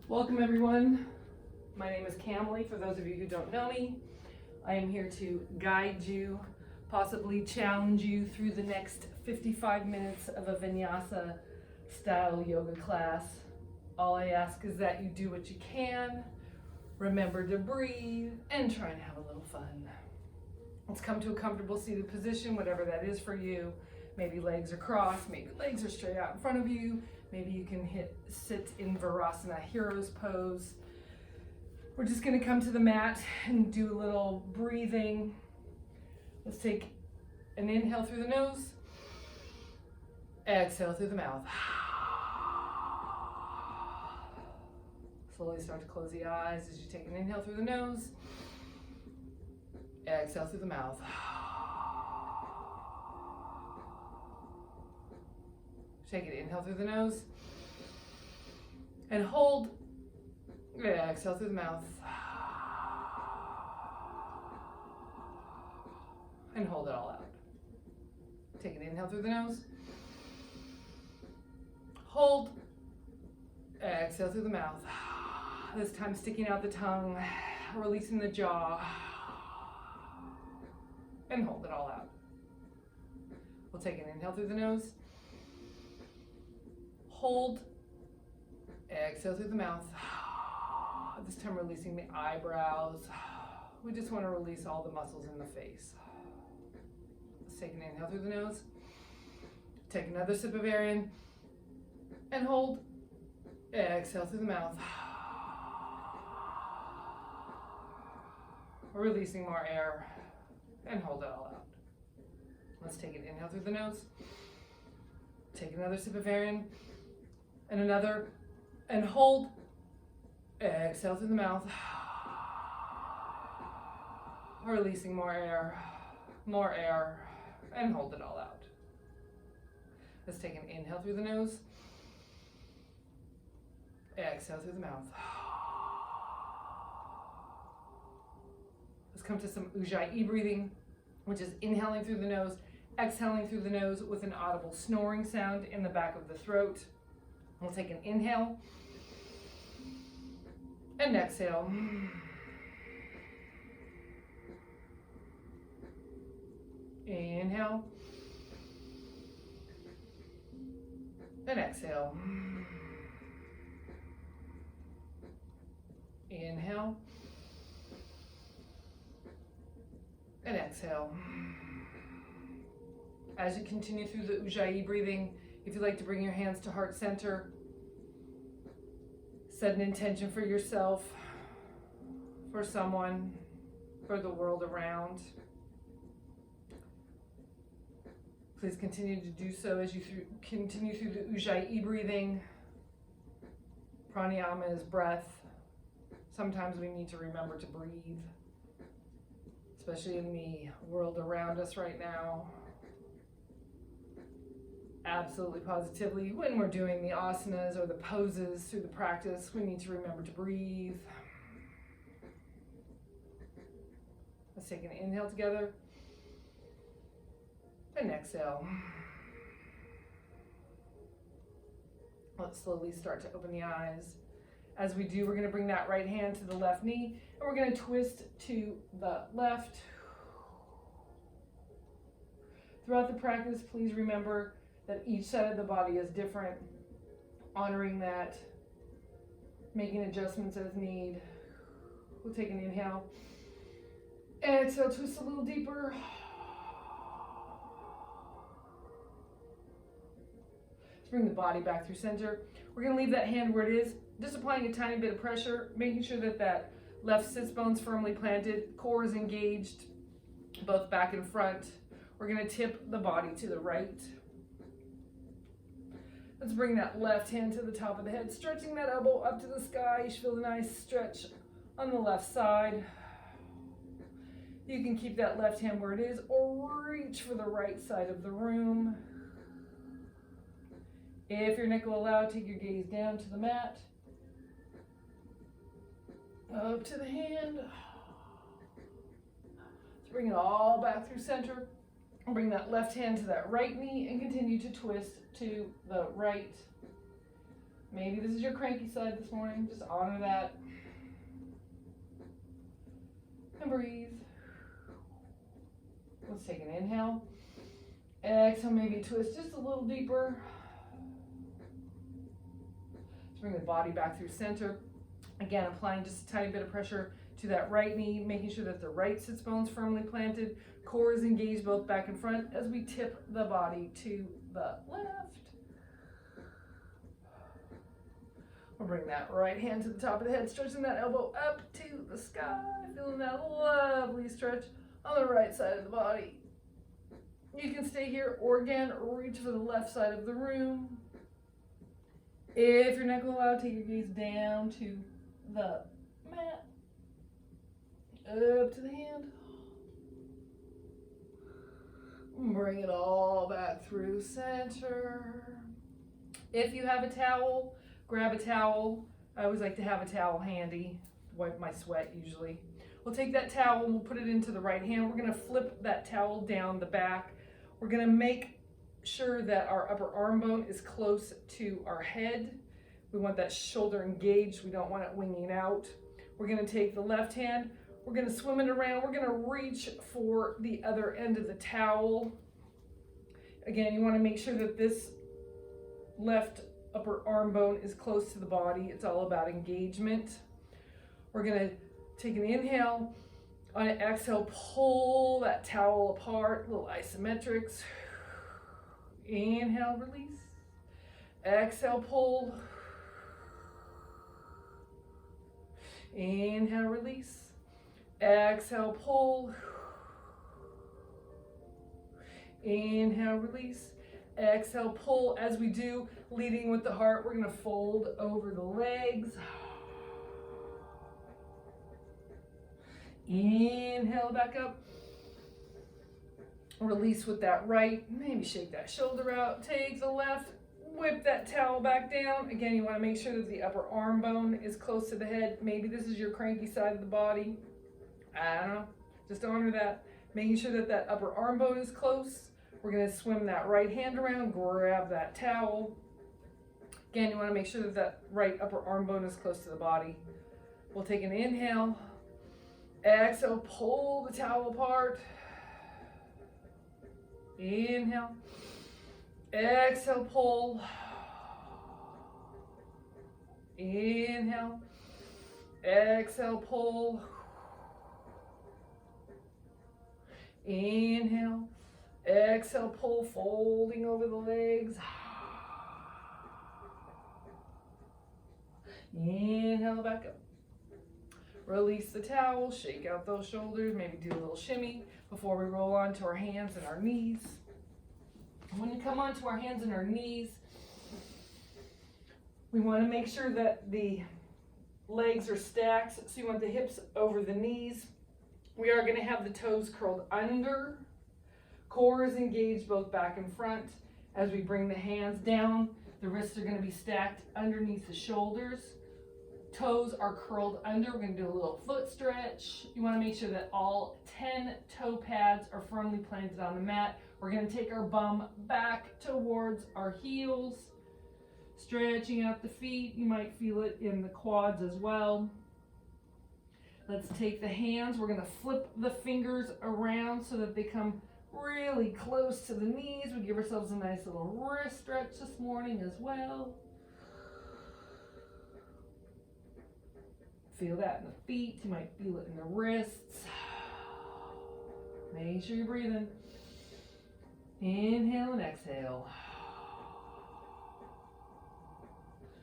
Welcome everyone. My name is Camely. For those of you who don't know me, I am here to guide you, possibly challenge you through the next 55 minutes of a vinyasa style yoga class. All I ask is that you do what you can, remember to breathe, and try and have a little fun. Let's come to a comfortable seated position, whatever that is for you. Maybe legs are crossed, maybe legs are straight out in front of you. Maybe you can sit in Virasana Hero's pose. We're just gonna come to the mat and do a little breathing. Let's take an inhale through the nose, exhale through the mouth. Slowly start to close the eyes as you take an inhale through the nose, exhale through the mouth. Take an inhale through the nose and hold. Exhale through the mouth and hold it all out. Take an inhale through the nose, hold, exhale through the mouth. This time sticking out the tongue, releasing the jaw, and hold it all out. We'll take an inhale through the nose, hold, exhale through the mouth. This time releasing the eyebrows. We just want to release all the muscles in the face. Let's take an inhale through the nose. Take another sip of air in and hold. Exhale through the mouth. Releasing more air and hold it all out. Let's take an inhale through the nose. Take another sip of air in and another, and hold. Exhale through the mouth. Releasing more air, and hold it all out. Let's take an inhale through the nose. Exhale through the mouth. Let's come to some Ujjayi breathing, which is inhaling through the nose, exhaling through the nose with an audible snoring sound in the back of the throat. We'll take an inhale and exhale. Inhale and exhale. Inhale and exhale. As you continue through the Ujjayi breathing, if you'd like to bring your hands to heart center, set an intention for yourself, for someone, for the world around. Please continue to do so as you continue through the Ujjayi breathing. Pranayama is breath. Sometimes we need to remember to breathe, especially in the world around us right now. Absolutely, positively, when we're doing the asanas or the poses through the practice, we need to remember to breathe. Let's take an inhale together and exhale. Let's slowly start to open the eyes. As we do, we're going to bring that right hand to the left knee, and we're going to twist to the left. Throughout the practice, please remember that each side of the body is different, honoring that, making adjustments as need. We'll take an inhale. Exhale, twist a little deeper. Let's bring the body back through center. We're gonna leave that hand where it is, just applying a tiny bit of pressure, making sure that that left sits bone's firmly planted, core is engaged, both back and front. We're gonna tip the body to the right. Let's bring that left hand to the top of the head, stretching that elbow up to the sky. You should feel a nice stretch on the left side. You can keep that left hand where it is or reach for the right side of the room. If your neck will allow, take your gaze down to the mat, up to the hand. Let's bring it all back through center. Bring that left hand to that right knee and continue to twist to the right. Maybe this is your cranky side this morning. Just honor that. And breathe. Let's take an inhale. Exhale, maybe twist just a little deeper. Let's bring the body back through center. Again, applying just a tiny bit of pressure to that right knee, making sure that the right sits bone's firmly planted. Core is engaged both back and front as we tip the body to the left. We'll bring that right hand to the top of the head, stretching that elbow up to the sky. Feeling that lovely stretch on the right side of the body. You can stay here or again, reach for the left side of the room. If your neck will allow, take your gaze down to the mat, up to the hand. Bring it all back through center. If you have a towel, grab a towel. I always like to have a towel handy, wipe my sweat usually. We'll take that towel and we'll put it into the right hand. We're gonna flip that towel down the back. We're gonna make sure that our upper arm bone is close to our head. We want that shoulder engaged. We don't want it winging out. We're gonna take the left hand. We're gonna swim it around. We're gonna reach for the other end of the towel. Again, you wanna make sure that this left upper arm bone is close to the body. It's all about engagement. We're gonna take an inhale. On an exhale, pull that towel apart, little isometrics. Inhale, release. Exhale, pull. Inhale, release. Exhale, pull. Inhale, release. Exhale, pull. As we do, leading with the heart, we're gonna fold over the legs. Inhale, back up. Release with that right. Maybe shake that shoulder out. Take the left. Whip that towel back down. Again, you want to make sure that the upper arm bone is close to the head. Maybe this is your cranky side of the body. I don't know. Just honor that. Making sure that that upper arm bone is close. We're going to swim that right hand around. Grab that towel. Again, you want to make sure that that right upper arm bone is close to the body. We'll take an inhale. Exhale, pull the towel apart. Inhale. Exhale, pull. Inhale. Exhale, pull. Inhale. Exhale, pull, folding over the legs. Inhale, back up. Release the towel, shake out those shoulders, maybe do a little shimmy before we roll onto our hands and our knees. When you come onto our hands and our knees, we want to make sure that the legs are stacked, so you want the hips over the knees. We are going to have the toes curled under. Core is engaged both back and front. As we bring the hands down, the wrists are going to be stacked underneath the shoulders. Toes are curled under. We're going to do a little foot stretch. You want to make sure that all 10 toe pads are firmly planted on the mat. We're going to take our bum back towards our heels, stretching out the feet. You might feel it in the quads as well. Let's take the hands. We're going to flip the fingers around so that they come really close to the knees. We give ourselves a nice little wrist stretch this morning as well. Feel that in the feet. You might feel it in the wrists. Make sure you're breathing. Inhale and exhale.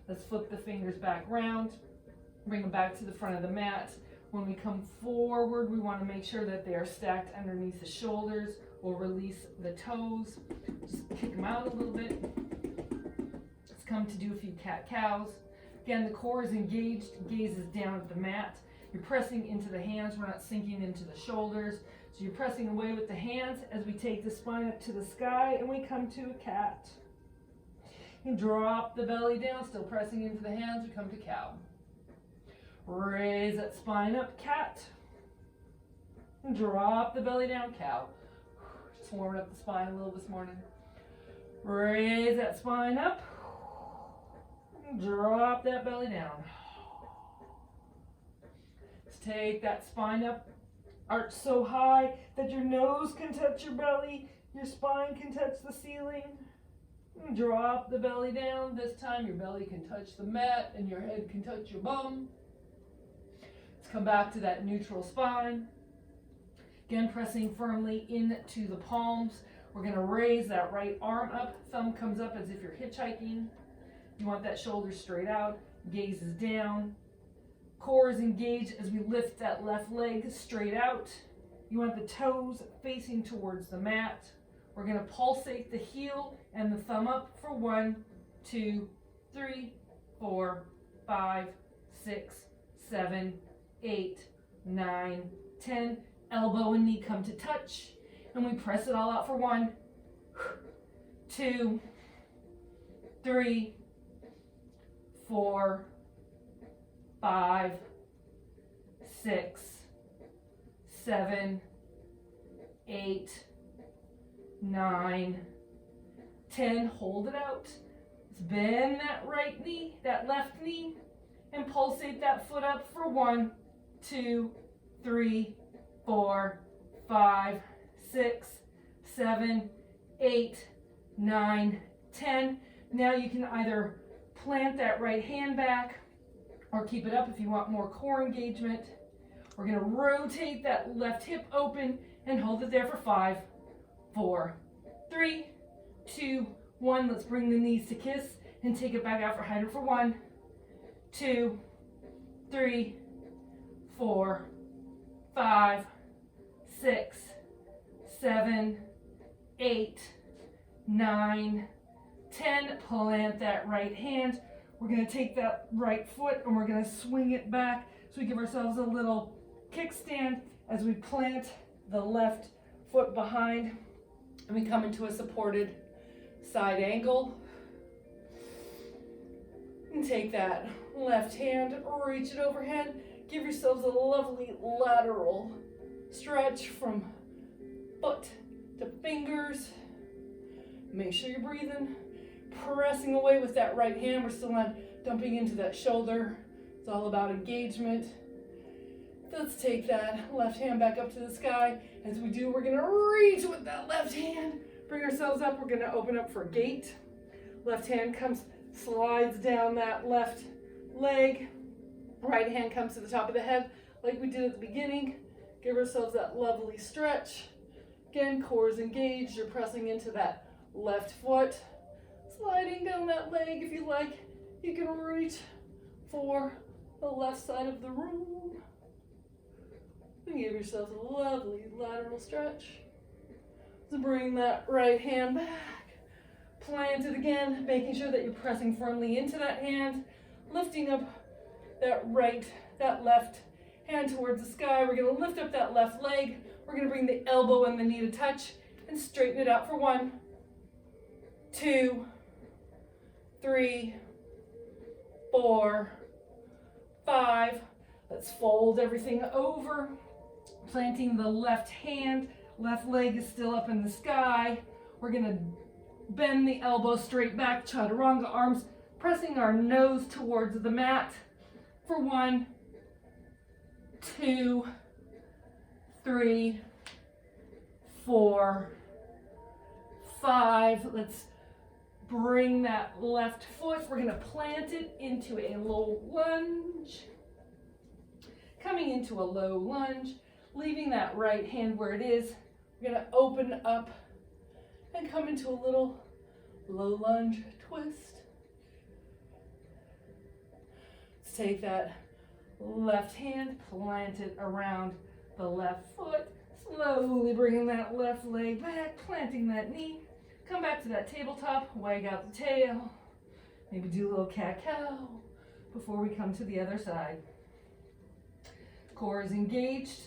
Let's flip the fingers back round. Bring them back to the front of the mat. When we come forward, we want to make sure that they are stacked underneath the shoulders. We'll release the toes. Just kick them out a little bit. Let's come to do a few cat-cows. Again, the core is engaged, gaze is down at the mat. You're pressing into the hands, we're not sinking into the shoulders. So you're pressing away with the hands as we take the spine up to the sky and we come to a cat. You drop the belly down, still pressing into the hands, we come to cow. Raise that spine up, cat. And drop the belly down, cow. Just warming up the spine a little this morning. Raise that spine up. Drop that belly down. Let's take that spine up. Arch so high that your nose can touch your belly. Your spine can touch the ceiling. Drop the belly down. This time your belly can touch the mat and your head can touch your bum. Let's come back to that neutral spine. Again, pressing firmly into the palms. We're going to raise that right arm up. Thumb comes up as if you're hitchhiking. You want that shoulder straight out. Gaze is down. Core is engaged as we lift that left leg straight out. You want the toes facing towards the mat. We're going to pulsate the heel and the thumb up for 1, 2, 3, 4, 5, 6, 7, 8, 9, 10. Elbow and knee come to touch. And we press it all out for 1, 2, 3, 4, 5, 6, 7, 8, 9, 10. Hold it out. Let's bend that right knee, that left knee, and pulsate that foot up for 1, 2, 3, 4, 5, 6, 7, 8, 9, 10. Now you can either plant that right hand back or keep it up if you want more core engagement. We're going to rotate that left hip open and hold it there for 5, 4, 3, 2, 1. Let's bring the knees to kiss and take it back out for hydrant for 1, 2, 3, 4, 5, 6, 7, 8, 9, 10. Plant that right hand. We're going to take that right foot and we're going to swing it back. So we give ourselves a little kickstand as we plant the left foot behind and we come into a supported side angle. And take that left hand, reach it overhead. Give yourselves a lovely lateral stretch from foot to fingers. Make sure you're breathing, pressing away with that right hand. We're still not dumping into that shoulder. It's all about engagement. Let's take that left hand back up to the sky. As we do, we're gonna reach with that left hand. Bring ourselves up. We're gonna open up for gate. Left hand comes, slides down that left leg. Right hand comes to the top of the head like we did at the beginning. Give ourselves that lovely stretch. Again, core is engaged. You're pressing into that left foot. Sliding down that leg if you like. You can reach for the left side of the room. And give yourself a lovely lateral stretch. So bring that right hand back. Plant it again, making sure that you're pressing firmly into that hand. Lifting up that left hand towards the sky. We're going to lift up that left leg. We're going to bring the elbow and the knee to touch and straighten it out for 1, 2, 3, 4, 5. Let's fold everything over. Planting the left hand. Left leg is still up in the sky. We're going to bend the elbow straight back. Chaturanga arms, pressing our nose towards the mat for 1, 2, 3, 4, 5. Let's bring that left foot. We're going to plant it into a low lunge. Coming into a low lunge, leaving that right hand where it is. We're going to open up and come into a little low lunge twist. Let's take that left hand, plant it around the left foot, slowly bringing that left leg back, planting that knee. Come back to that tabletop, wag out the tail, maybe do a little cat-cow before we come to the other side. Core is engaged.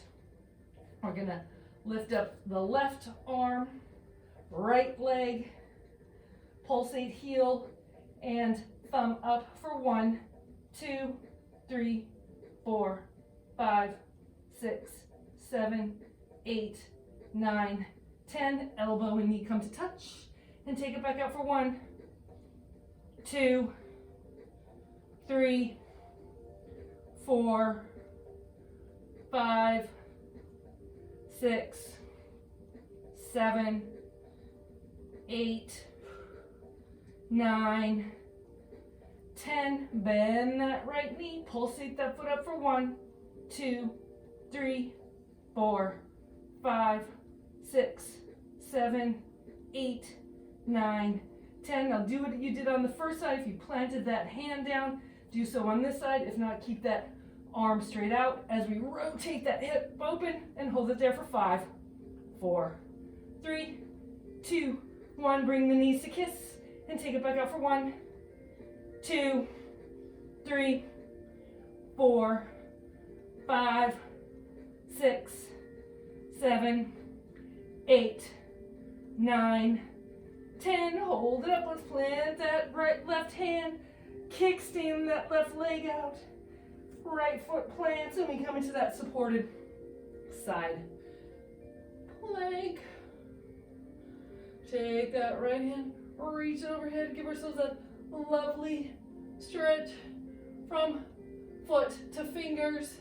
We're going to lift up the left arm, right leg, pulsate heel and thumb up for 1, 2, 3, 4, 5, 6, 7, 8, 9, 10. Elbow and knee come to touch and take it back out for 1, 2, 3, 4, 5, 6, 7, 8, 9, 10. Bend that right knee. Pulsate that foot up for 1, 2, 3, 4, 5, 6, 7, 8, 9, 10. Now do what you did on the first side. If you planted that hand down, do so on this side. If not, keep that arm straight out as we rotate that hip open and hold it there for 5, 4, 3, 2, 1. Bring the knees to kiss and take it back out for 1, 2, 3, 4, 5, 6, 7, 8, 9, 10. Hold it up. Let's plant that right left hand. Kickstand that left leg out. Right foot plants, and we come into that supported side plank. Take that right hand, reach overhead, give ourselves that lovely stretch from foot to fingers.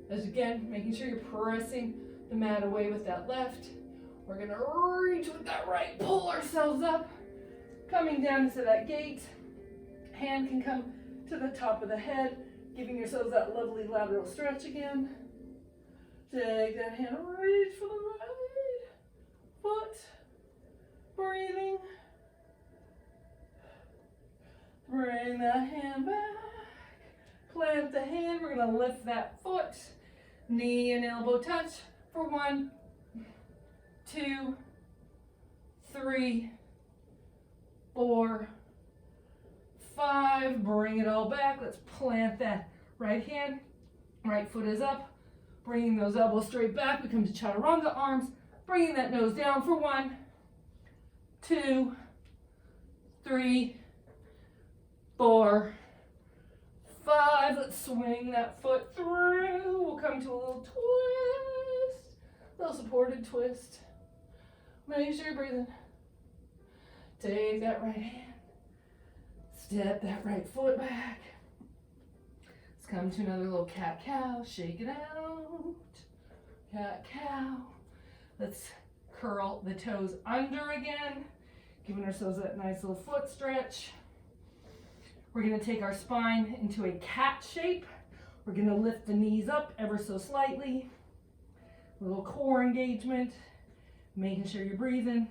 As again, making sure you're pressing the mat away with that left. We're gonna reach with that right, pull ourselves up, coming down into that gate. Hand can come to the top of the head, giving yourselves that lovely lateral stretch again. Take that hand, reach for the right foot. Breathing. Bring that hand back. Plant the hand. We're going to lift that foot. Knee and elbow touch for 1, 2, 3, 4, 5. Bring it all back. Let's plant that right hand. Right foot is up. Bringing those elbows straight back. We come to chaturanga arms. Bringing that nose down for 1, 2, 3, 4, 5. Let's swing that foot through. We'll come to a little twist. A little supported twist. Make sure you're breathing. Take that right hand. Step that right foot back. Let's come to another little cat-cow. Shake it out. Cat-cow. Let's curl the toes under again. Giving ourselves that nice little foot stretch. We're going to take our spine into a cat shape. We're going to lift the knees up ever so slightly. A little core engagement. Making sure you're breathing.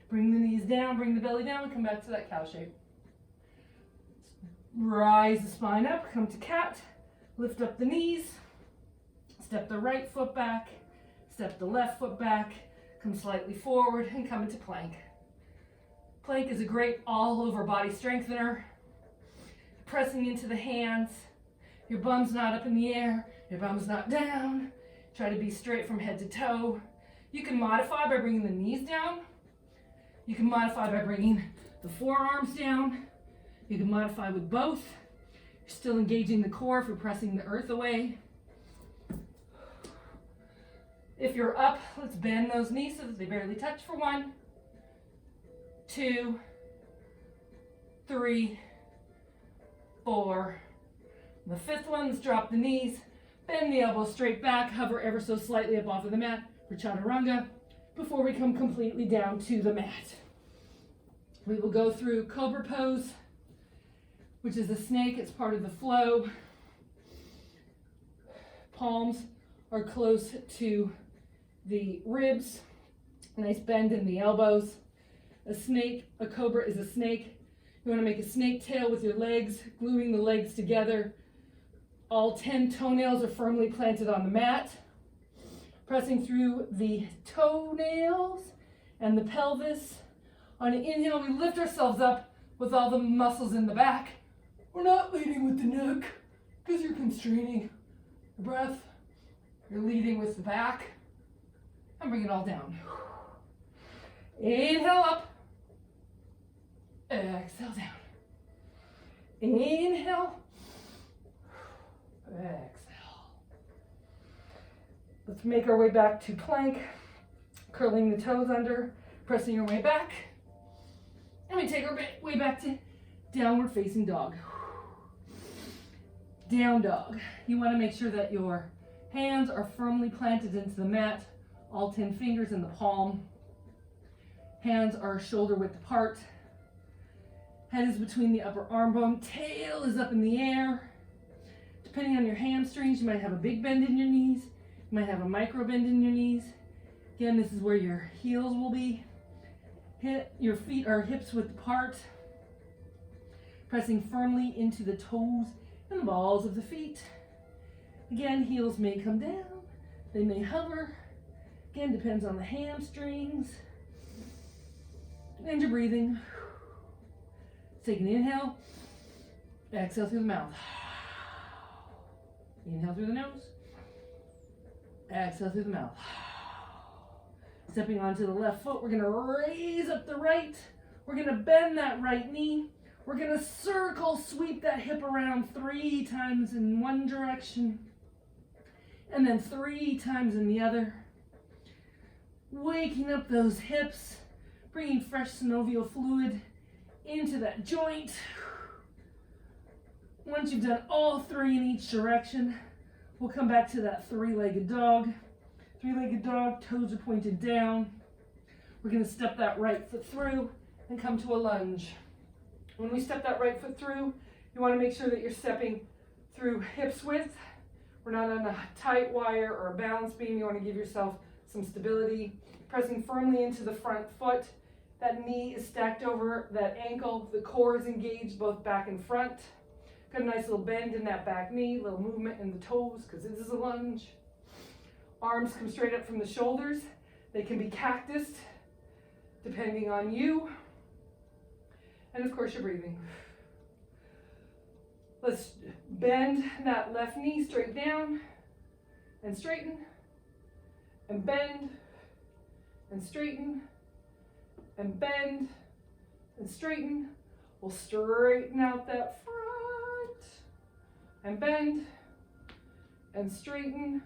Bring the knees down, bring the belly down, and come back to that cow shape. Rise the spine up, come to cat, lift up the knees, step the right foot back, step the left foot back, come slightly forward, and come into plank. Plank is a great all-over body strengthener. Pressing into the hands, your bum's not up in the air, your bum's not down. Try to be straight from head to toe. You can modify by bringing the knees down. You can modify by bringing the forearms down. You can modify with both. You're still engaging the core if you're pressing the earth away. If you're up, let's bend those knees so that they barely touch for 1, 2, 3, 4. The fifth one, let's drop the knees, bend the elbows straight back, hover ever so slightly up off of the mat for chaturanga before we come completely down to the mat. We will go through cobra pose, which is a snake. It's part of the flow. Palms are close to the ribs. Nice bend in the elbows. A snake, a cobra is a snake. You want to make a snake tail with your legs, gluing the legs together. All 10 toenails are firmly planted on the mat. Pressing through the toenails and the pelvis. On an inhale, we lift ourselves up with all the muscles in the back. We're not leading with the neck because you're constraining the breath. You're leading with the back. And bring it all down. Inhale up. Exhale down. Inhale. Exhale. Let's make our way back to plank. Curling the toes under. Pressing your way back. And we take our way back to downward facing dog. Down dog. You want to make sure that your hands are firmly planted into the mat, all 10 fingers in the palm. Hands are shoulder width apart. Head is between the upper arm bone. Tail is up in the air. Depending on your hamstrings, you might have a big bend in your knees. You might have a micro bend in your knees. Again, this is where your heels will be. Your feet are hips width apart. Pressing firmly into the toes and the balls of the feet. Again, heels may come down. They may hover. Again, depends on the hamstrings. And your breathing. Take an inhale. Exhale through the mouth. Inhale through the nose. Exhale through the mouth. Stepping onto the left foot, we're going to raise up the right. We're going to bend that right knee. We're going to circle sweep that hip around 3 times in one direction. And then 3 times in the other. Waking up those hips. Bringing fresh synovial fluid into that joint. Once you've done all 3 in each direction, we'll come back to that 3-legged dog. 3-legged dog, toes are pointed down. We're going to step that right foot through and come to a lunge. When we step that right foot through, you want to make sure that you're stepping through hips width. We're not on a tight wire or a balance beam. You want to give yourself some stability. Pressing firmly into the front foot. That knee is stacked over that ankle. The core is engaged both back and front. Got a nice little bend in that back knee, little movement in the toes because this is a lunge. Arms come straight up from the shoulders. They can be cactused depending on you. And of course, you're breathing. Let's bend that left knee straight down and straighten and bend and straighten and bend and straighten. We'll straighten out that front and bend and straighten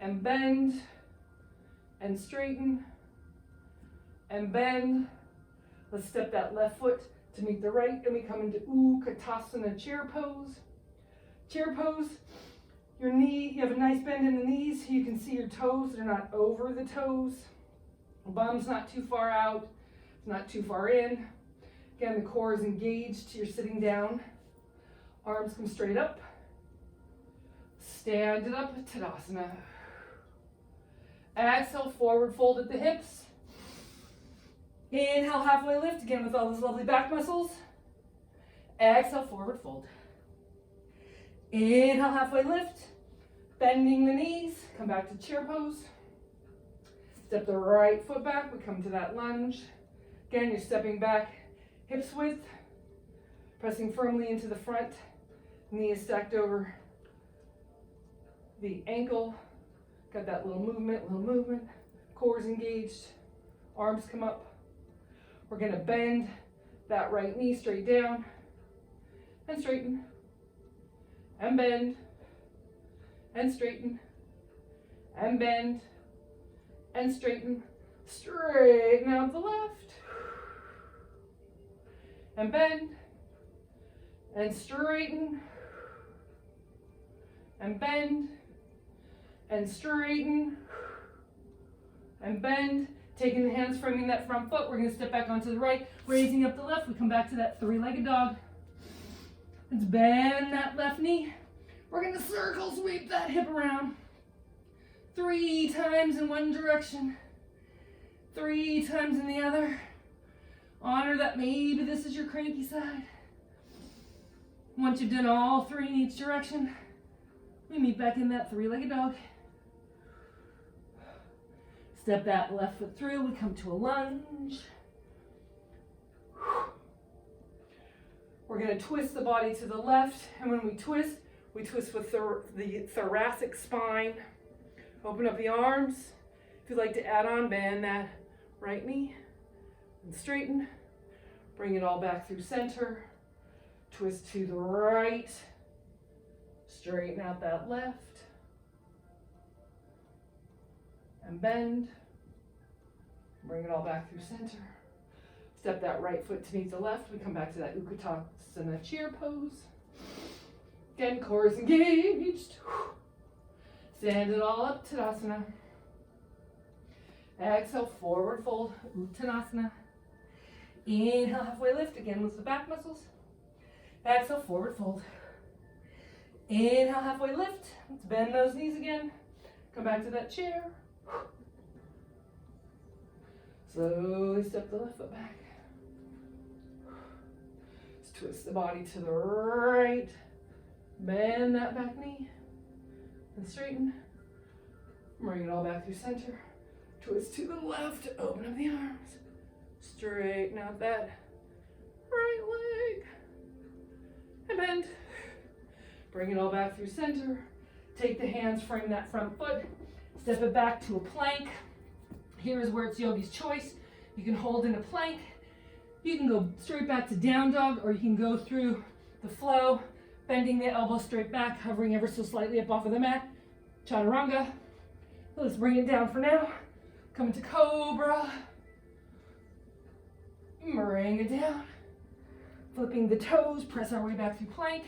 and bend and straighten and bend. Let's step that left foot to meet the right, and we come into Utkatasana chair pose. Chair pose, your knee, you have a nice bend in the knees. You can see your toes, they're not over the toes. The bum's not too far out, it's not too far in. Again, the core is engaged, you're sitting down. Arms come straight up. Stand it up, Tadasana. Exhale, forward fold at the hips. Inhale, halfway lift, again with all those lovely back muscles. Exhale, forward fold. Inhale, halfway lift, bending the knees, come back to chair pose. Step the right foot back, we come to that lunge. Again, you're stepping back, hips width, pressing firmly into the front. Knee is stacked over the ankle. Got that little movement. Core is engaged, arms come up. We're going to bend that right knee straight down and straighten and bend and straighten and bend and straighten. Straighten out the left and bend and straighten and bend and straighten and bend. Taking the hands, framing that front foot, we're going to step back onto the right, raising up the left. We come back to that 3-legged dog. Let's bend that left knee. We're going to circle sweep that hip around 3 times in one direction, 3 times in the other. Honor that maybe this is your cranky side. Once you've done all 3 in each direction, we meet back in that 3-legged dog. Step that left foot through, we come to a lunge. We're going to twist the body to the left, and when we twist with the thoracic spine. Open up the arms. If you'd like to add on, bend that right knee and straighten. Bring it all back through center. Twist to the right. Straighten out that left. And bend. Bring it all back through center. Step that right foot to meet the left. We come back to that Utkatasana chair pose. Again, core is engaged. Stand it all up, Tadasana. Exhale, forward fold, Uttanasana. Inhale, halfway lift, again with the back muscles. Exhale, forward fold. Inhale, halfway lift. Let's bend those knees again. Come back to that chair. Slowly step the left foot back. Let's twist the body to the right. Bend that back knee. And straighten. Bring it all back through center. Twist to the left. Open up the arms. Straighten out that right leg. And bend. Bring it all back through center. Take the hands, frame that front foot. Step it back to a plank. Here is where it's yogi's choice. You can hold in a plank. You can go straight back to down dog, or you can go through the flow, bending the elbow straight back, hovering ever so slightly up off of the mat. Chaturanga. Let's bring it down for now. Come into cobra. Bring it down. Flipping the toes, press our way back through plank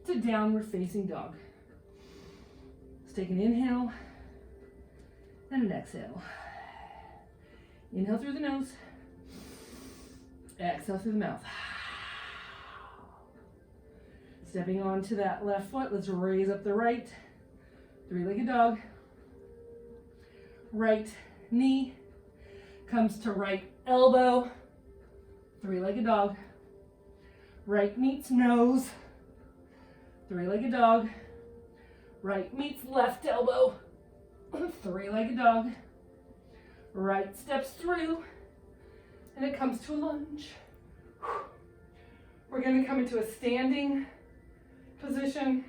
to downward facing dog. Let's take an inhale and an exhale. Inhale through the nose. Exhale through the mouth. Stepping onto that left foot, let's raise up the right. Three-legged dog. Right knee comes to right elbow. Three-legged dog. Right meets nose. Three-legged dog. Right meets left elbow. Three-legged dog. Right steps through, and it comes to a lunge. We're going to come into a standing position.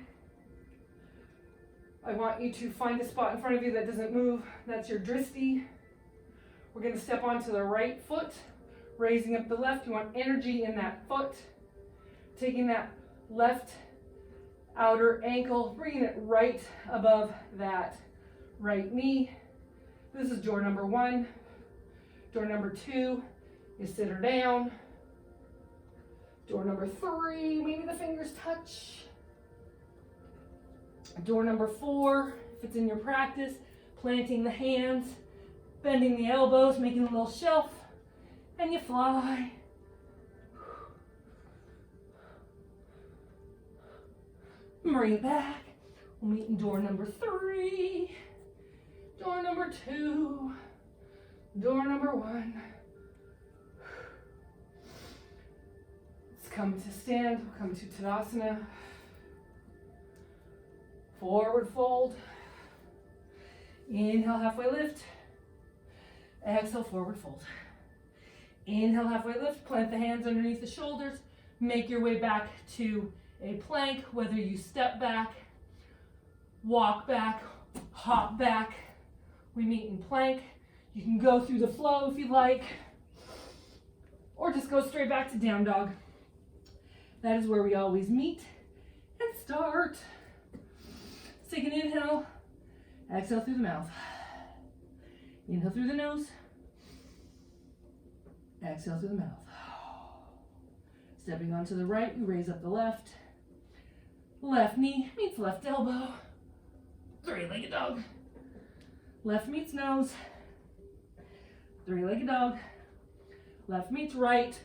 I want you to find a spot in front of you that doesn't move. That's your dristi. We're going to step onto the right foot, raising up the left. You want energy in that foot. Taking that left outer ankle, bringing it right above that right knee. This is door number 1. Door number 2, you sit her down. Door number 3, maybe the fingers touch. Door number 4, if it's in your practice, planting the hands, bending the elbows, making a little shelf, and you fly. Bring it back. We'll meet in door number 3. Door number 2, door number 1. Let's come to stand, we'll come to Tadasana. Forward fold. Inhale, halfway lift. Exhale, forward fold. Inhale, halfway lift, plant the hands underneath the shoulders. Make your way back to a plank, whether you step back, walk back, hop back. We meet in plank. You can go through the flow if you like, or just go straight back to down dog. That is where we always meet and start. Let's take an inhale, exhale through the mouth. Inhale through the nose, exhale through the mouth. Stepping onto the right, we raise up the left. Left knee meets left elbow. Three-legged dog. Left meets nose. Three-legged dog. Left meets right.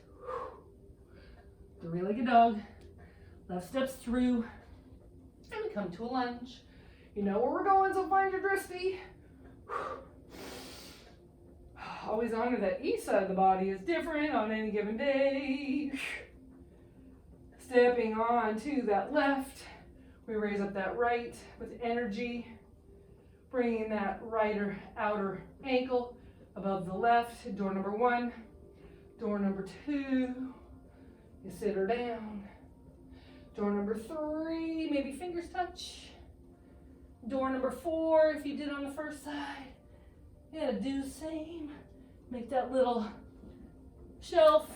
Three-legged dog. Left steps through. And we come to a lunge. You know where we're going, so find your dristi. Always honor that each side of the body is different on any given day. Stepping on to that left. We raise up that right with energy. Bringing that right or outer ankle above the left. Door number 1. Door number 2. You sit her down. Door number 3, maybe fingers touch. Door number 4, if you did on the first side, you gotta do the same. Make that little shelf.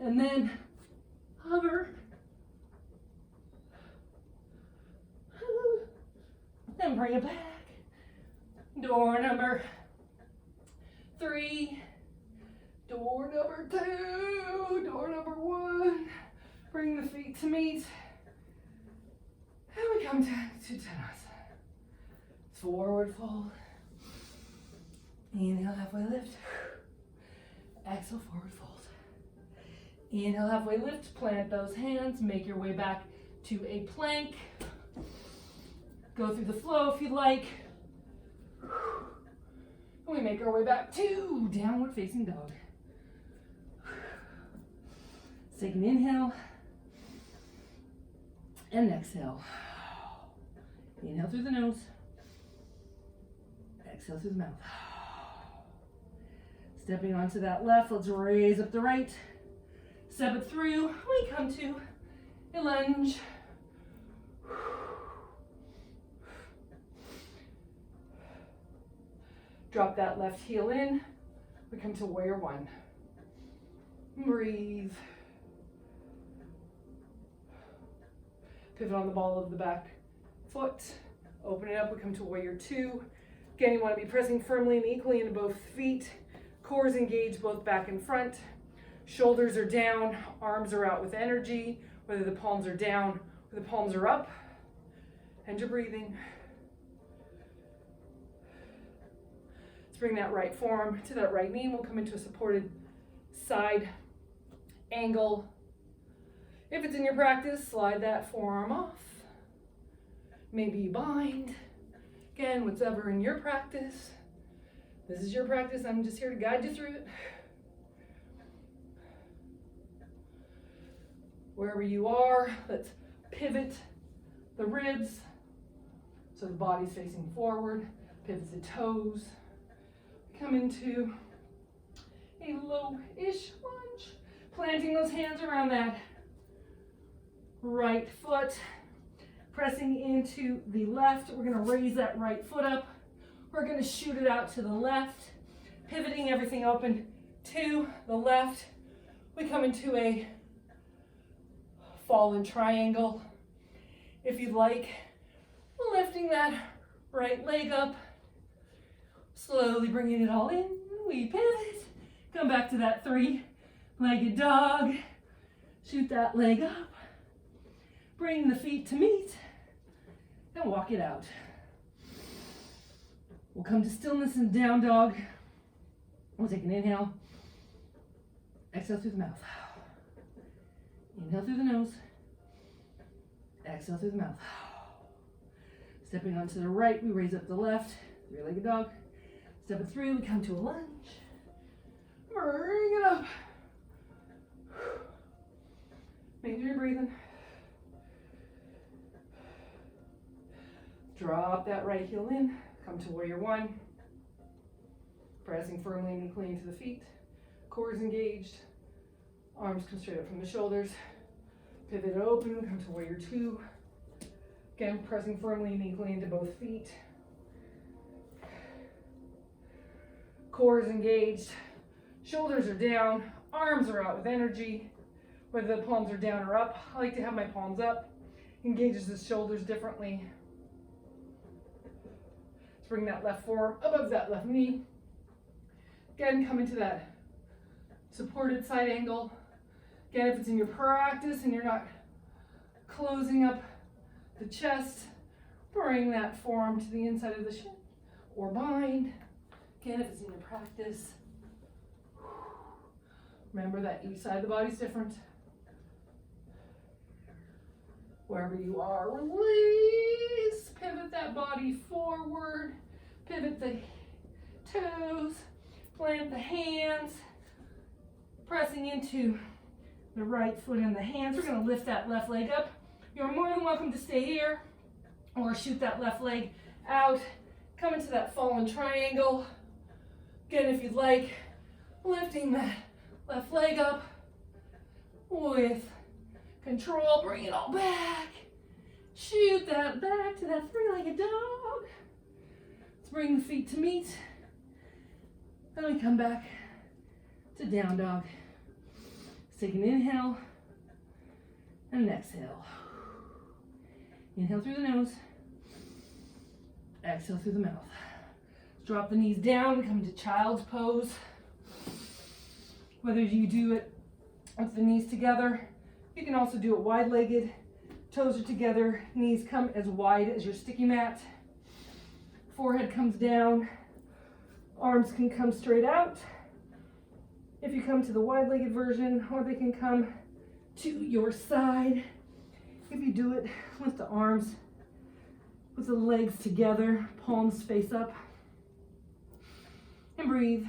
And then hover. Then bring it back. Door number 3. Door number 2, door number 1. Bring the feet to meet. And we come down to Uttanasana. Forward fold. Inhale, halfway lift. Exhale, forward fold. Inhale, halfway lift. Plant those hands. Make your way back to a plank. Go through the flow if you like. And we make our way back to downward facing dog. Let's take an inhale and exhale. Inhale through the nose. Exhale through the mouth. Stepping onto that left, let's raise up the right. Step it through. We come to a lunge. Drop that left heel in. We come to warrior 1. Breathe. Pivot on the ball of the back foot. Open it up. We come to warrior 2. Again, you want to be pressing firmly and equally into both feet. Core is engaged both back and front. Shoulders are down. Arms are out with energy. Whether the palms are down or the palms are up. And you're breathing. Let's bring that right forearm to that right knee. We'll come into a supported side angle. If it's in your practice, slide that forearm off. Maybe you bind. Again, whatever in your practice. This is your practice. I'm just here to guide you through it. Wherever you are, let's pivot the ribs so the body's facing forward. Pivot the toes. Come into a low-ish lunge. Planting those hands around that right foot. Pressing into the left. We're going to raise that right foot up. We're going to shoot it out to the left. Pivoting everything open to the left. We come into a fallen triangle. If you'd like, lifting that right leg up. Slowly bringing it all in. We pivot. Come back to that 3-legged dog. Shoot that leg up. Bring the feet to meet. And walk it out. We'll come to stillness and down dog. We'll take an inhale. Exhale through the mouth. Inhale through the nose. Exhale through the mouth. Stepping onto the right, we raise up the left. 3-legged dog. Step it through, we come to a lunge. Bring it up. Make sure you're breathing. Drop that right heel in. Come to warrior 1. Pressing firmly and equally into the feet. Core is engaged. Arms come straight up from the shoulders. Pivot open, come to warrior 2. Again, pressing firmly and equally into both feet. Core is engaged. Shoulders are down. Arms are out with energy. Whether the palms are down or up. I like to have my palms up. Engages the shoulders differently. Let's bring that left forearm above that left knee. Again, come into that supported side angle. Again, if it's in your practice and you're not closing up the chest, bring that forearm to the inside of the shin or bind. Again, if it's in your practice, remember that each side of the body is different. Wherever you are, release. Pivot that body forward. Pivot the toes. Plant the hands. Pressing into the right foot and the hands. We're going to lift that left leg up. You're more than welcome to stay here or shoot that left leg out. Come into that fallen triangle. Again, if you'd like, lifting that left leg up with control. Bring it all back. Shoot that back to that 3-legged dog. Let's bring the feet to meet. Then we come back to down dog. Let's take an inhale and an exhale. Inhale through the nose. Exhale through the mouth. Drop the knees down. We come to child's pose. Whether you do it with the knees together, you can also do it wide-legged. Toes are together, knees come as wide as your sticky mat. Forehead comes down, arms can come straight out. If you come to the wide-legged version, or they can come to your side. If you do it with the arms, with the legs together, palms face up, and breathe.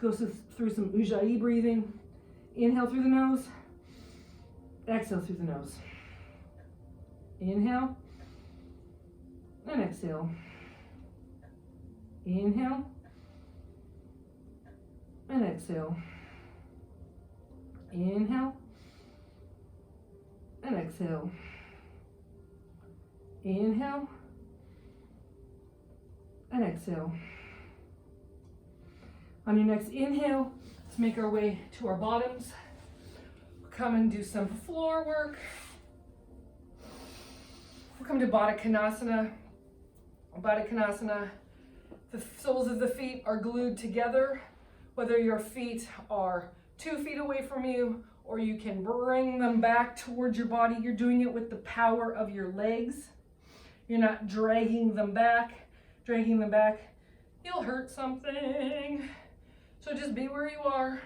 Let's go through some Ujjayi breathing. Inhale through the nose, exhale through the nose. Inhale, and exhale. Inhale, and exhale. Inhale, and exhale. Inhale, and exhale. On your next inhale, let's make our way to our bottoms. Come and do some floor work. We'll come to Baddha Konasana. Baddha Konasana, the soles of the feet are glued together. Whether your feet are 2 feet away from you, or you can bring them back towards your body, you're doing it with the power of your legs. You're not dragging them back. You'll hurt something. So just be where you are.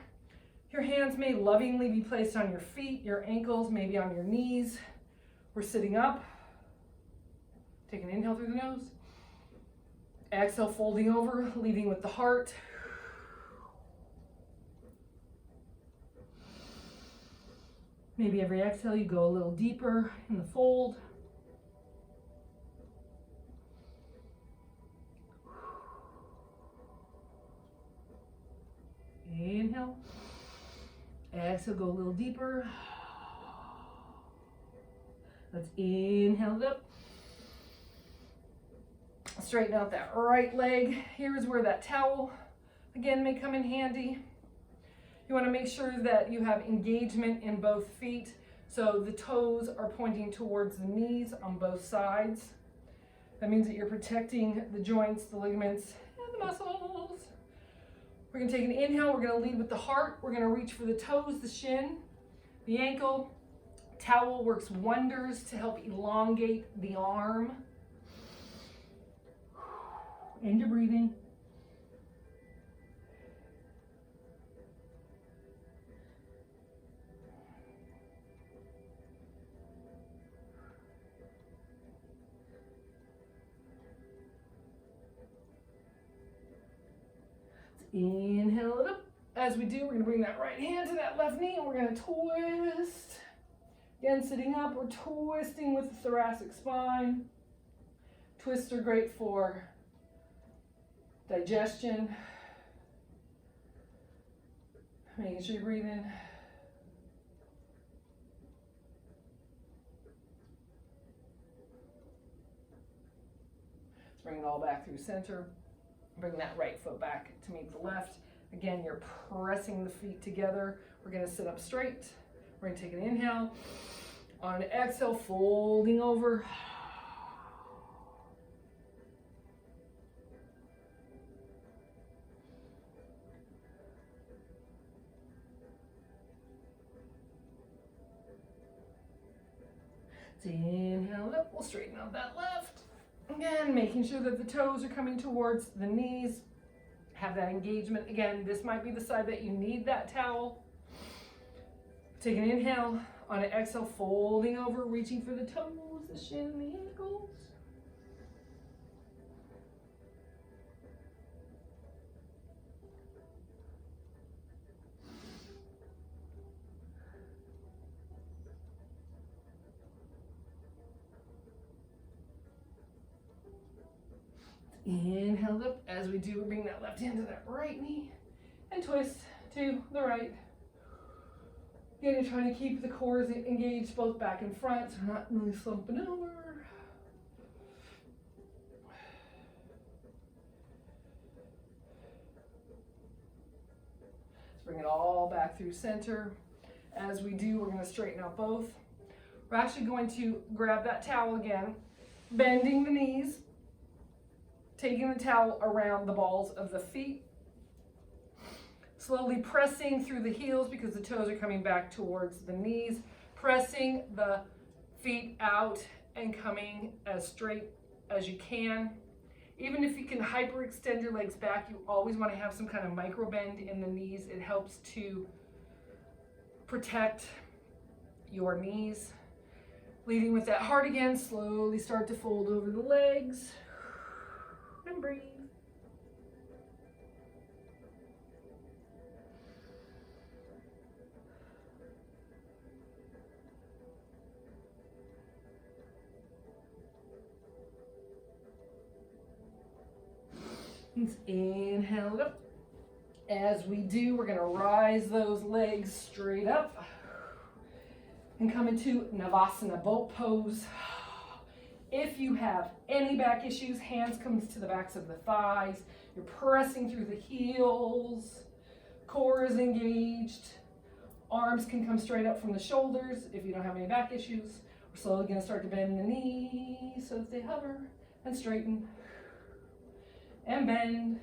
Your hands may lovingly be placed on your feet, your ankles, maybe on your knees. We're sitting up. Take an inhale through the nose. Exhale, folding over, leading with the heart. Maybe every exhale you go a little deeper in the fold. Inhale. Exhale, go a little deeper. Let's inhale it up. Straighten out that right leg. Here's where that towel, again, may come in handy. You want to make sure that you have engagement in both feet, so the toes are pointing towards the knees on both sides. That means that you're protecting the joints, the ligaments, and the muscles. We're going to take an inhale. We're going to lead with the heart. We're going to reach for the toes, the shin, the ankle. Towel works wonders to help elongate the arm. And you're breathing. Inhale it up. As we do, we're going to bring that right hand to that left knee, and we're going to twist. Again, sitting up, we're twisting with the thoracic spine. Twists are great for digestion. Making sure you're breathing. Let's bring it all back through center. Bring that right foot back to meet the left. Again, you're pressing the feet together. We're going to sit up straight. We're going to take an inhale. On an exhale, folding over. Inhale up. We'll straighten out that left. Again, making sure that the toes are coming towards the knees. Have that engagement. Again, this might be the side that you need that towel. Take an inhale. On an exhale, folding over, reaching for the toes, the shin, and the ankles. Inhale up. As we do, we bring that left hand to that right knee and twist to the right. Again, you're trying to keep the cores engaged both back and front, so we're not really slumping over. Let's bring it all back through center. As we do, we're going to straighten out both. We're actually going to grab that towel again, bending the knees, taking the towel around the balls of the feet, Slowly pressing through the heels because the toes are coming back towards the knees. Pressing the feet out and coming as straight as you can. Even if you can hyperextend your legs back, you always want to have some kind of micro bend in the knees. It helps to protect your knees. Leading with that heart again, slowly start to fold over the legs and breathe. Let's inhale it up. As we do, we're going to rise those legs straight up and come into Navasana, boat pose. If you have any back issues, hands comes to the backs of the thighs. You're pressing through the heels. Core is engaged. Arms can come straight up from the shoulders if you don't have any back issues. We're slowly going to start to bend the knees so that they hover and straighten. And bend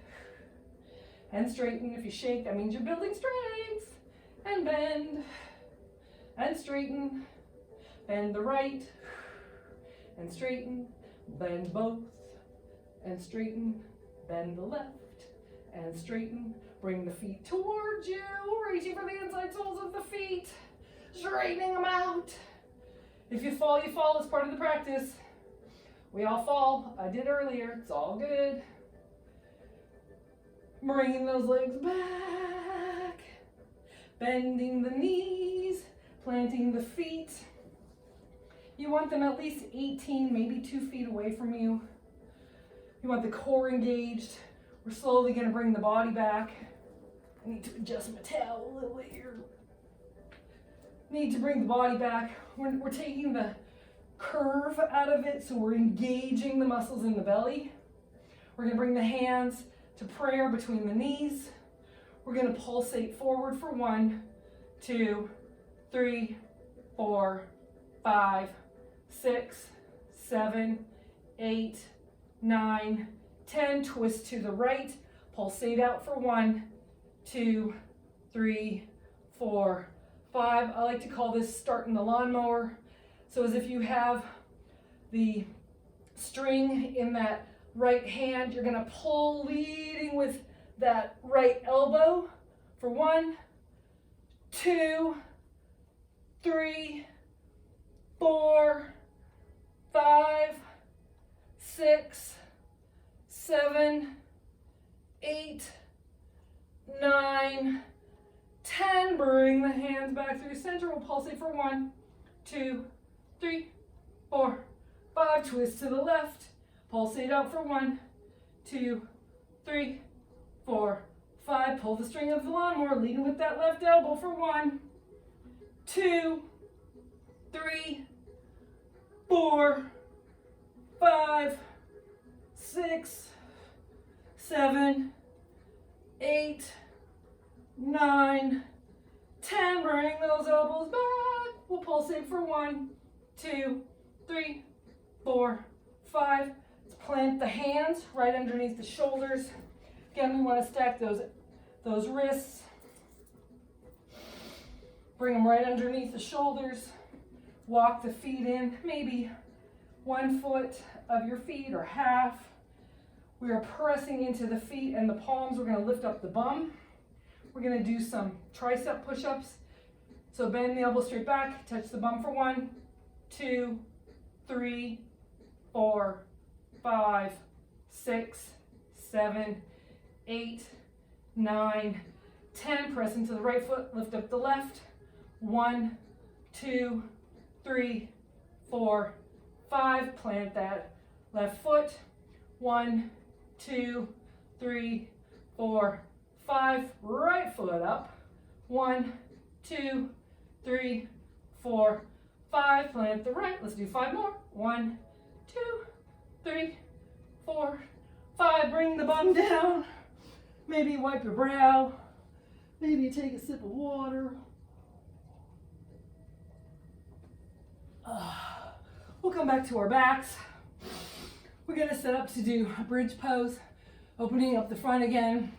and straighten. If you shake, that means you're building strength. And bend and straighten. Bend the right and straighten. Bend both and straighten. Bend the left and straighten. Bring the feet towards you, reaching for the inside soles of the feet, straightening them out. If you fall, you fall. It's part of the practice. We all fall. I did earlier. It's all good. Bringing those legs back, bending the knees, planting the feet. You want them at least 18, maybe 2 feet away from you. You want the core engaged. We're slowly going to bring the body back. I need to adjust my towel a little bit here. Need to bring the body back. We're taking the curve out of it, so we're engaging the muscles in the belly. We're going to bring the hands to prayer between the knees. We're going to pulsate forward for 1, 2, 3, 4, 5, 6, 7, 8, 9, 10. Twist to the right. Pulsate out for 1, 2, 3, 4, 5. I like to call this starting the lawnmower. So as if you have the string in that right hand, you're going to pull leading with that right elbow for 1, 2, 3, 4, 5, 6, 7, 8, 9, 10. Bring the hands back through center. We'll pulsate for 1, 2, 3, 4, 5. Twist to the left. Pulsate out for 1, 2, 3, 4, 5. Pull the string of the lawnmower, leading with that left elbow for 1, 2, 3, 4, 5, 6, 7, 8, 9, 10. Bring those elbows back. We'll pulsate for 1, 2, 3, 4, 5. Plant the hands right underneath the shoulders. Again, we want to stack those wrists. Bring them right underneath the shoulders. Walk the feet in, maybe 1 foot of your feet or half. We are pressing into the feet and the palms. We're going to lift up the bum. We're going to do some tricep push-ups. So bend the elbow straight back, touch the bum for 1, 2, 3, 4, 5, 6, 7, 8, 9, 10. Press into the right foot, lift up the left. 1, 2, 3, 4, 5. Plant that left foot. 1, 2, 3, 4, 5. Right foot up. 1, 2, 3, 4, 5. Plant the right. Let's do 5 more. 1, 2, 3, 4, 5. Bring the bum down. Maybe wipe your brow. Maybe take a sip of water. We'll come back to our backs. We're going to set up to do a bridge pose, opening up the front again.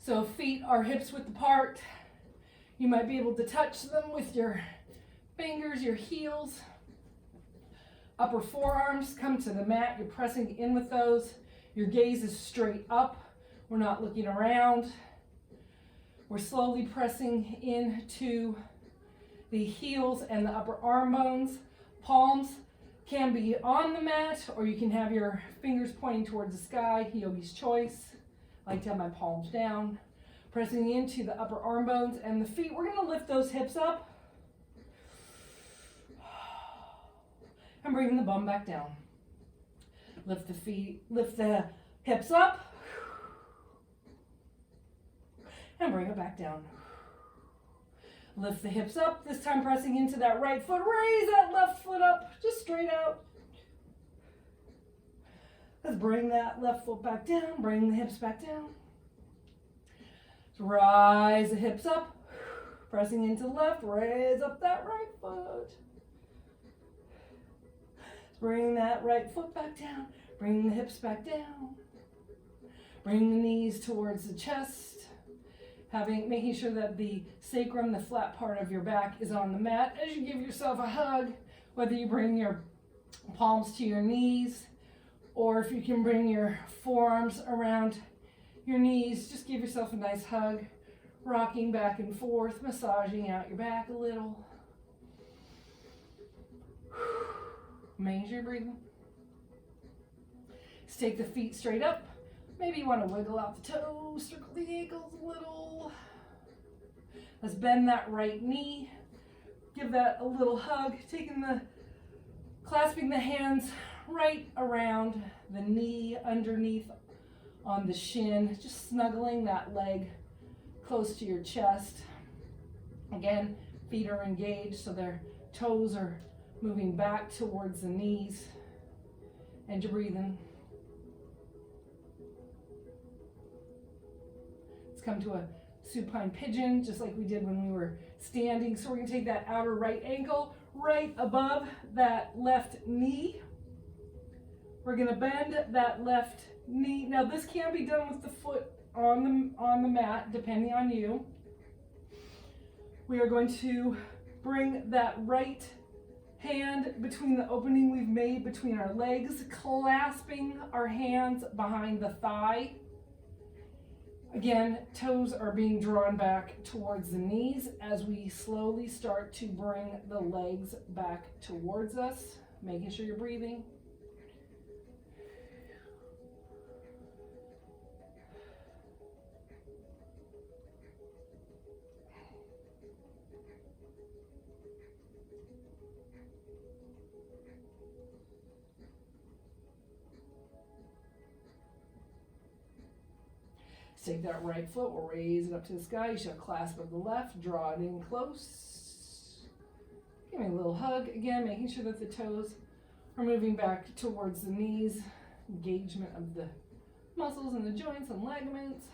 So feet are hips width apart. You might be able to touch them with your fingers, your heels. Upper forearms come to the mat. You're pressing in with those. Your gaze is straight up. We're not looking around. We're slowly pressing into the heels and the upper arm bones. Palms can be on the mat, or you can have your fingers pointing towards the sky, yogi's choice. I like to have my palms down. Pressing into the upper arm bones and the feet. We're gonna lift those hips up and bring the bum back down. Lift the feet, lift the hips up and bring it back down. Lift the hips up, this time pressing into that right foot. Raise that left foot up, just straight out. Let's bring that left foot back down, bring the hips back down. Rise the hips up, pressing into the left, raise up that right foot. Bring that right foot back down, bring the hips back down. Bring the knees towards the chest. Making sure that the sacrum, the flat part of your back, is on the mat as you give yourself a hug, whether you bring your palms to your knees or if you can bring your forearms around your knees, just give yourself a nice hug, rocking back and forth, massaging out your back a little. Making sure you're breathing. Let's take the feet straight up. Maybe you want to wiggle out the toes, circle the ankles a little. Let's bend that right knee. Give that a little hug, clasping the hands right around the knee, underneath on the shin, just snuggling that leg close to your chest. Again, feet are engaged, so their toes are moving back towards the knees, and you're breathing. Let's come to a supine pigeon, just like we did when we were standing. So we're gonna take that outer right ankle right above that left knee. We're gonna bend that left knee. Now this can be done with the foot on the mat, depending on you. We are going to bring that right hand between the opening we've made between our legs, clasping our hands behind the thigh. Again, toes are being drawn back towards the knees as we slowly start to bring the legs back towards us, making sure you're breathing. Take that right foot, we'll raise it up to the sky. You should have a clasp of the left, draw it in close. Give me a little hug. Again, making sure that the toes are moving back towards the knees. Engagement of the muscles and the joints and ligaments.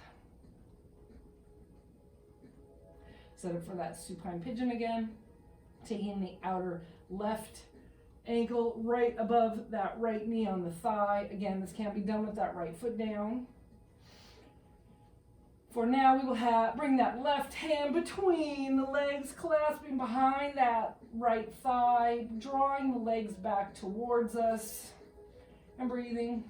Set up for that supine pigeon again. Taking the outer left ankle right above that right knee on the thigh. Again, this can't be done with that right foot down. For now, we will bring that left hand between the legs, clasping behind that right thigh, drawing the legs back towards us, and breathing.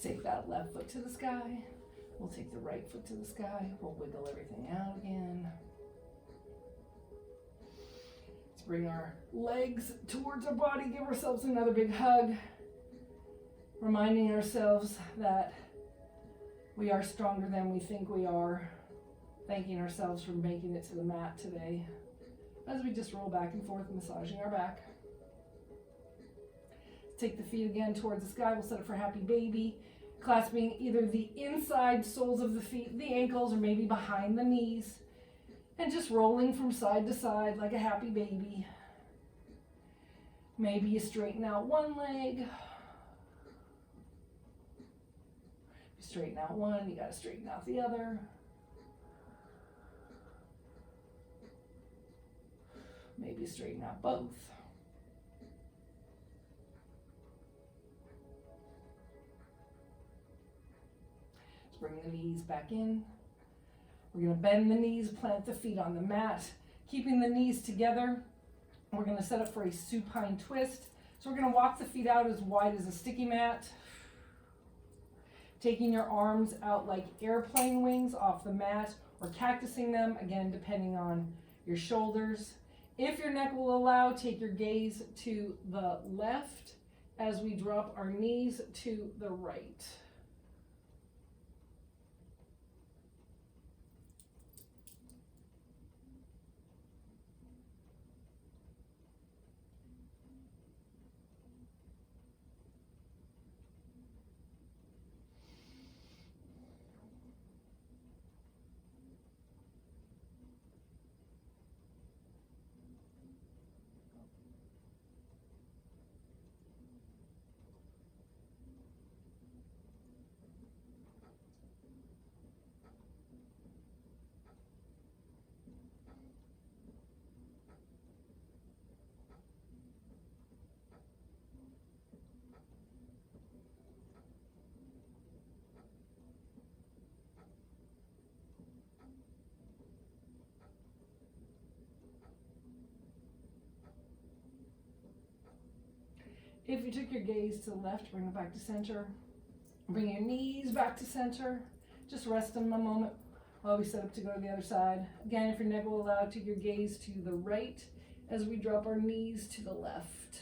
Take that left foot to the sky. We'll take the right foot to the sky. We'll wiggle everything out again. Let's bring our legs towards our body. Give ourselves another big hug. Reminding ourselves that we are stronger than we think we are. Thanking ourselves for making it to the mat today. As we just roll back and forth, massaging our back. Take the feet again towards the sky. We'll set it for happy baby. Clasping either the inside soles of the feet, the ankles, or maybe behind the knees. And just rolling from side to side like a happy baby. Maybe you straighten out one leg. You straighten out one, you got to straighten out the other. Maybe straighten out both. Let's bring the knees back in. We're going to bend the knees, plant the feet on the mat, keeping the knees together. We're going to set up for a supine twist. So we're going to walk the feet out as wide as a sticky mat. Taking your arms out like airplane wings off the mat, or cactusing them, again, depending on your shoulders. If your neck will allow, take your gaze to the left as we drop our knees to the right. If you took your gaze to the left, bring it back to center. Bring your knees back to center. Just rest them a moment while we set up to go to the other side. Again, if your neck will allow, take your gaze to the right as we drop our knees to the left.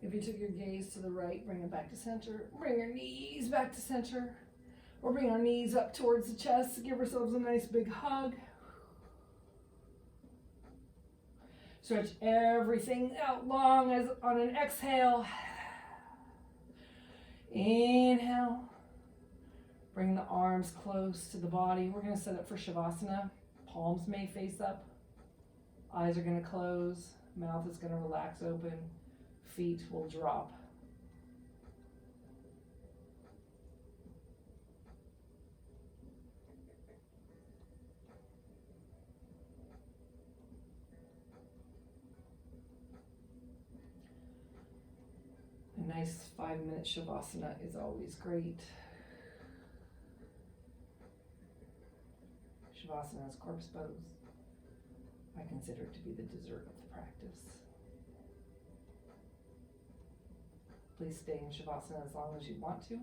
If you took your gaze to the right, bring it back to center. Bring your knees back to center. Or bring our knees up towards the chest. Give ourselves a nice big hug. Stretch everything out long as on an exhale. Inhale. Bring the arms close to the body. We're going to set up for Shavasana. Palms may face up. Eyes are going to close. Mouth is going to relax open. Feet will drop. A nice 5-minute Shavasana is always great. Shavasana is corpse pose. I consider it to be the dessert of the practice. Please stay in Shavasana as long as you want to.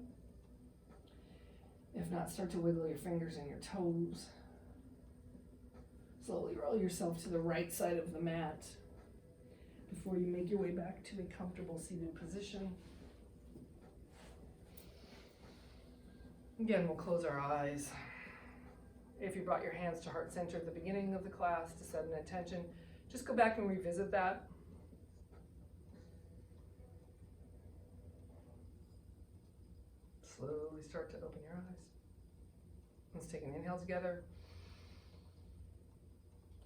If not, start to wiggle your fingers and your toes. Slowly roll yourself to the right side of the mat before you make your way back to a comfortable seated position. Again, we'll close our eyes. If you brought your hands to heart center at the beginning of the class to set an intention, just go back and revisit that. Slowly start to open your eyes. Let's take an inhale together.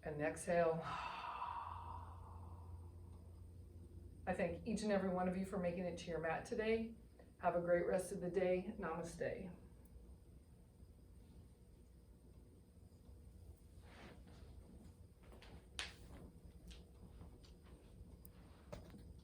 And exhale. I thank each and every one of you for making it to your mat today. Have a great rest of the day. Namaste.